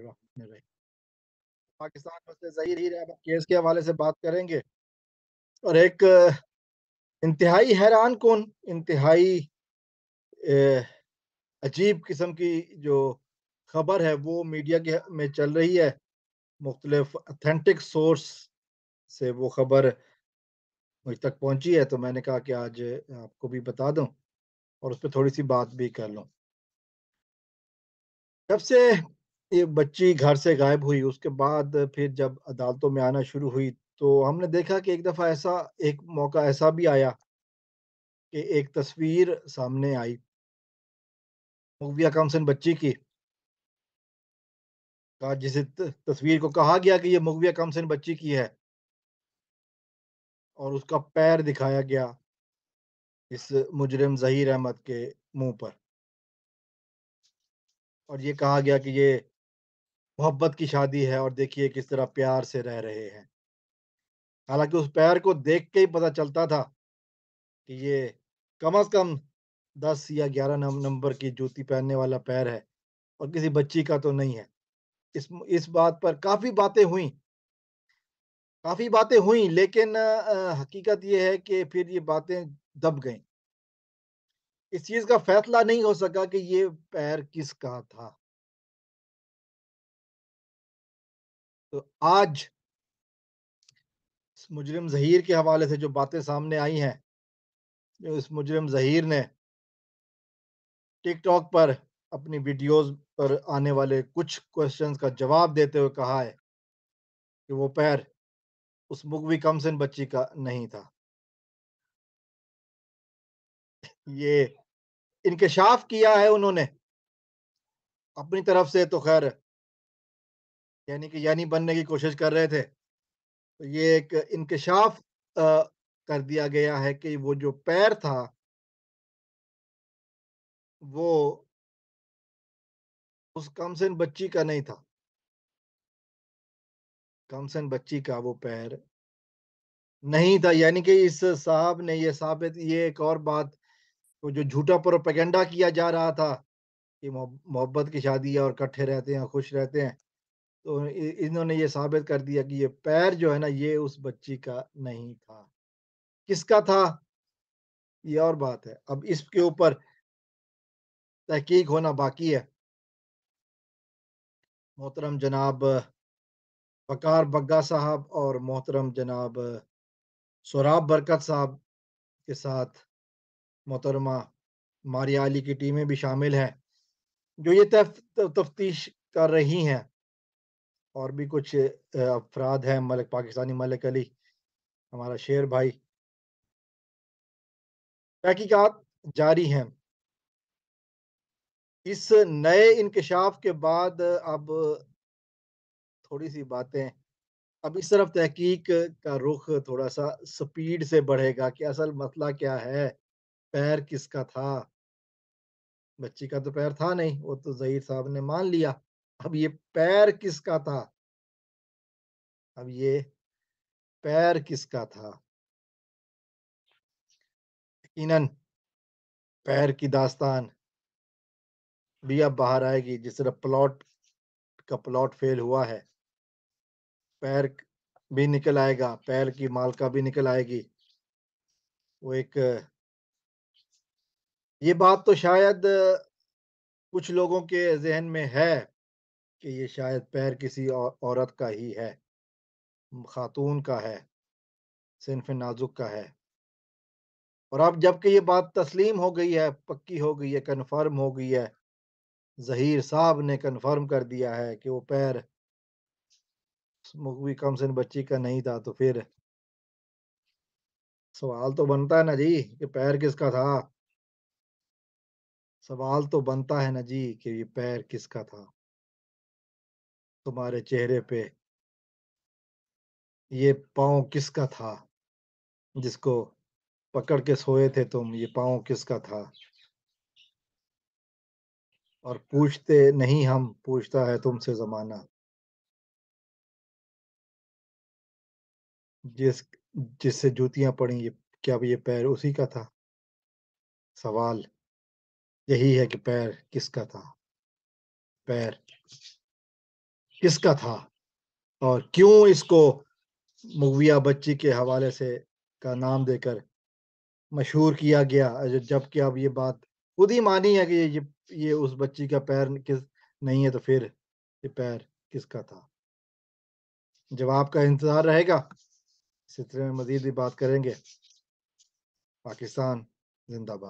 बिस्मिल्लाहिर्रहमानिर्रहीम। Pakistan versus Zaheer Ahmad case के हवाले से बात करेंगे और एक इंतहाई हैरान कुन, इंतहाई अजीब किस्म की जो खबर है वो मीडिया के में चल रही है। मुख्तलिफ ऑथेंटिक सोर्स से वो खबर मुझ तक पहुंची है, तो मैंने कहा कि आज आपको भी बता दूं और उस पर थोड़ी सी बात भी कर लूं। जब से ये बच्ची घर से गायब हुई उसके बाद फिर जब अदालतों में आना शुरू हुई, तो हमने देखा कि एक मौका ऐसा भी आया कि एक तस्वीर सामने आई मुगविया कमसन बच्ची की। कहा जिस तस्वीर को कहा गया कि ये मुगविया कमसन बच्ची की है और उसका पैर दिखाया गया इस मुजरिम ज़हीर अहमद के मुंह पर और ये कहा गया कि ये मोहब्बत की शादी है और देखिए किस तरह प्यार से रह रहे हैं। हालांकि उस पैर को देख के ही पता चलता था कि ये कम से कम 10 या 11 नंबर की जूती पहनने वाला पैर है और किसी बच्ची का तो नहीं है। इस बात पर काफ़ी बातें हुई, लेकिन हकीकत ये है कि फिर ये बातें दब गईं। इस चीज़ का फैसला नहीं हो सका कि ये पैर किसका था। तो आज इस मुजरिम ज़हीर के हवाले से जो बातें सामने आई हैं, जो इस मुजरिम ज़हीर ने टिकटॉक पर अपनी वीडियोज़ पर आने वाले कुछ क्वेश्चंस का जवाब देते हुए कहा है कि वो पैर उस मुगवी कमसिन बच्ची का नहीं था। ये इंकशाफ किया है उन्होंने अपनी तरफ से, तो खैर यानी कि यानी बनने की कोशिश कर रहे थे। तो ये एक इंकशाफ कर दिया गया है कि वो जो पैर था, वो उस कमसिन बच्ची का नहीं था। कमसिन बच्ची का वो पैर नहीं था, यानी कि इस साहब ने ये एक और बात, वो जो झूठा प्रोपेगेंडा किया जा रहा था कि मोहब्बत की शादी है और इकट्ठे रहते हैं, खुश रहते हैं। तो इन्होंने ये साबित कर दिया कि ये पैर जो है ना, ये उस बच्ची का नहीं था। किसका था, ये और बात है। अब इसके ऊपर तहकीक होना बाकी है। मोहतरम जनाब वकार बग्गा साहब और मोहतरम जनाब सोराब बरकत साहब के साथ मोहतरमा मारिया अली की टीमें भी शामिल हैं, जो ये तफ्तीश कर रही हैं। और भी कुछ अफराद हैं, मलिक पाकिस्तानी मलिक अली, हमारा शेर भाई। तहकीकात जारी हैं। इस नए इंकशाफ के बाद अब थोड़ी सी बातें, अब इस तरफ तहकीक का रुख थोड़ा सा स्पीड से बढ़ेगा कि असल मसला क्या है, पैर किसका था। बच्ची का तो पैर था नहीं, वो तो ज़हीर साहब ने मान लिया। अब ये पैर किसका था, अब ये पैर किसका था। यकीनन पैर की दास्तान भी अब बाहर आएगी। जिस तरह प्लॉट फेल हुआ है, पैर भी निकल आएगा, पैर की मालका भी निकल आएगी। वो एक ये बात तो शायद कुछ लोगों के ज़हन में है कि ये शायद पैर किसी औरत का ही है, खातून का है, सिन्फ़ नाज़ुक का है। और अब जबकि ये बात तस्लीम हो गई है, पक्की हो गई है, कन्फ़र्म हो गई है, ज़हीर साहब ने कन्फ़र्म कर दिया है कि वो पैर उस मुग़वी कमसिन बच्ची का नहीं था, तो फिर सवाल तो बनता है ना जी कि पैर किसका था? सवाल तो बनता है ना जी कि ये पैर किसका था? तुम्हारे चेहरे पे ये पाँव किसका था? जिसको पकड़ के सोए थे तुम, ये पाँव किसका था? और पूछते नहीं हम, पूछता है तुमसे ज़माना। जिस जिससे जूतियाँ पड़ी, ये क्या ये पैर उसी का था? सवाल यही है कि पैर किसका था? पैर किसका था और क्यों इसको मुगविया बच्ची के हवाले से का नाम देकर मशहूर किया गया, जबकि अब ये बात खुद ही मानी है कि ये उस बच्ची का पैर किस नहीं है, तो फिर ये पैर किसका था? जवाब का इंतज़ार रहेगा। इस सिलसिले में मज़ीद भी बात करेंगे। पाकिस्तान ज़िंदाबाद।